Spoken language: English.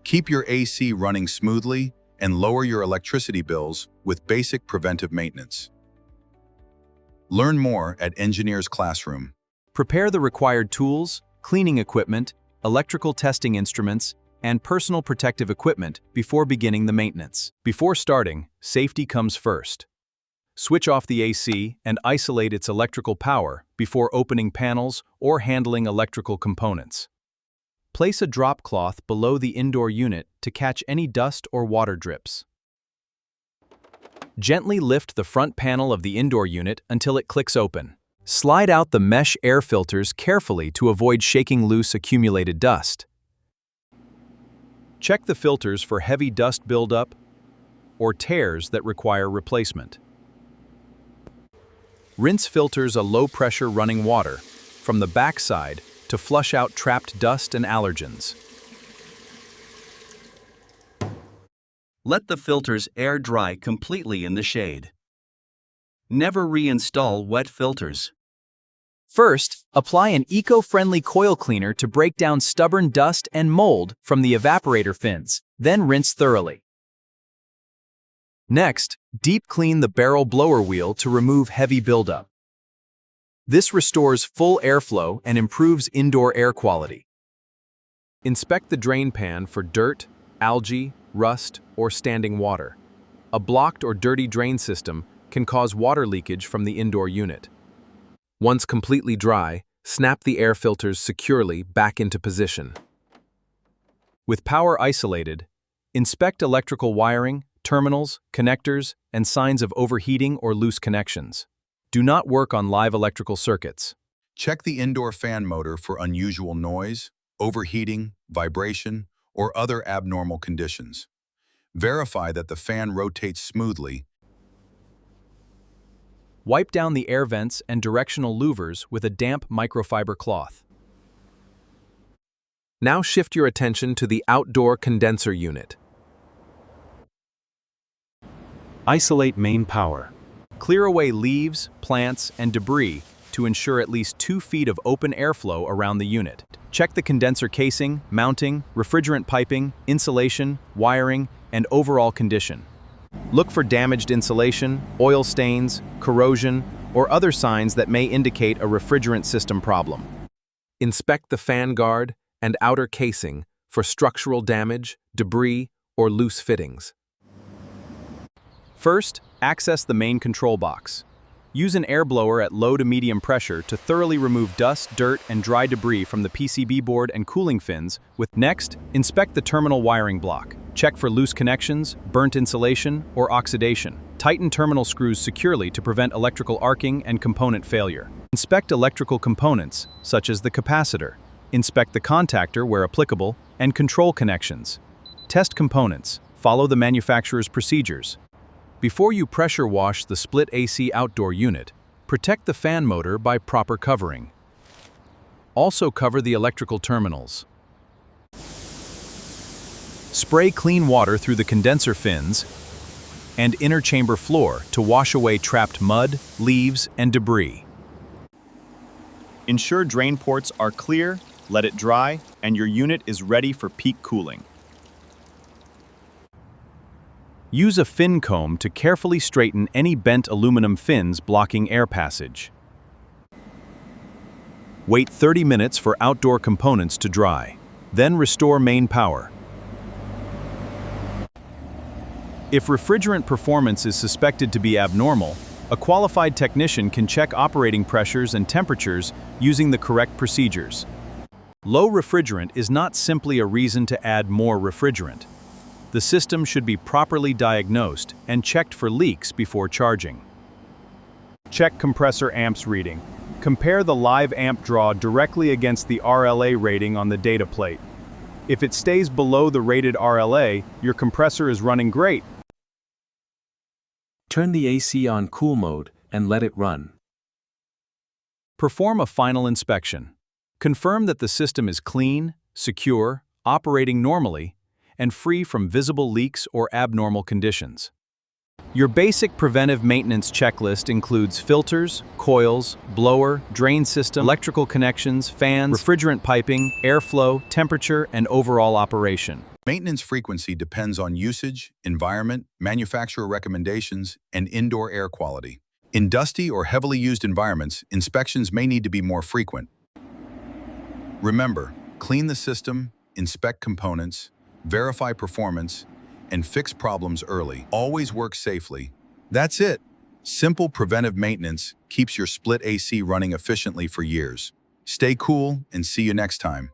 Keep your AC running smoothly and lower your electricity bills with basic preventive maintenance. Learn more at Engineer's Classroom. Prepare the required tools, cleaning equipment, electrical testing instruments, and personal protective equipment before beginning the maintenance. Before starting, safety comes first. Switch off the AC and isolate its electrical power before opening panels or handling electrical components. Place a drop cloth below the indoor unit to catch any dust or water drips. Gently lift the front panel of the indoor unit until it clicks open. Slide out the mesh air filters carefully to avoid shaking loose accumulated dust. Check the filters for heavy dust buildup or tears that require replacement. Rinse filters a low-pressure running water from the backside to flush out trapped dust and allergens. Let the filters air dry completely in the shade. Never reinstall wet filters. First, apply an eco-friendly coil cleaner to break down stubborn dust and mold from the evaporator fins, then rinse thoroughly. Next, deep clean the barrel blower wheel to remove heavy buildup. This restores full airflow and improves indoor air quality. Inspect the drain pan for dirt, algae, rust, or standing water. A blocked or dirty drain system can cause water leakage from the indoor unit. Once completely dry, snap the air filters securely back into position. With power isolated, inspect electrical wiring, terminals, connectors, and signs of overheating or loose connections. Do not work on live electrical circuits. Check the indoor fan motor for unusual noise, overheating, vibration, or other abnormal conditions. Verify that the fan rotates smoothly. Wipe down the air vents and directional louvers with a damp microfiber cloth. Now shift your attention to the outdoor condenser unit. Isolate main power. Clear away leaves, plants, and debris to ensure at least 2 feet of open airflow around the unit. Check the condenser casing, mounting, refrigerant piping, insulation, wiring, and overall condition. Look for damaged insulation, oil stains, corrosion, or other signs that may indicate a refrigerant system problem. Inspect the fan guard and outer casing for structural damage, debris, or loose fittings. First, access the main control box. Use an air blower at low to medium pressure to thoroughly remove dust, dirt, and dry debris from the PCB board and cooling fins. Next, inspect the terminal wiring block. Check for loose connections, burnt insulation, or oxidation. Tighten terminal screws securely to prevent electrical arcing and component failure. Inspect electrical components, such as the capacitor. Inspect the contactor where applicable, and control connections. Test components. Follow the manufacturer's procedures. Before you pressure wash the split AC outdoor unit, protect the fan motor by proper covering. Also cover the electrical terminals. Spray clean water through the condenser fins and inner chamber floor to wash away trapped mud, leaves, and debris. Ensure drain ports are clear, let it dry, and your unit is ready for peak cooling. Use a fin comb to carefully straighten any bent aluminum fins blocking air passage. Wait 30 minutes for outdoor components to dry. Then restore main power. If refrigerant performance is suspected to be abnormal, a qualified technician can check operating pressures and temperatures using the correct procedures. Low refrigerant is not simply a reason to add more refrigerant. The system should be properly diagnosed and checked for leaks before charging. Check compressor amps reading. Compare the live amp draw directly against the RLA rating on the data plate. If it stays below the rated RLA, your compressor is running great. Turn the AC on cool mode and let it run. Perform a final inspection. Confirm that the system is clean, secure, operating normally, and free from visible leaks or abnormal conditions. Your basic preventive maintenance checklist includes filters, coils, blower, drain system, electrical connections, fans, refrigerant piping, airflow, temperature, and overall operation. Maintenance frequency depends on usage, environment, manufacturer recommendations, and indoor air quality. In dusty or heavily used environments, inspections may need to be more frequent. Remember, clean the system, inspect components, verify performance, and fix problems early. Always work safely. That's it. Simple preventive maintenance keeps your split AC running efficiently for years. Stay cool and see you next time.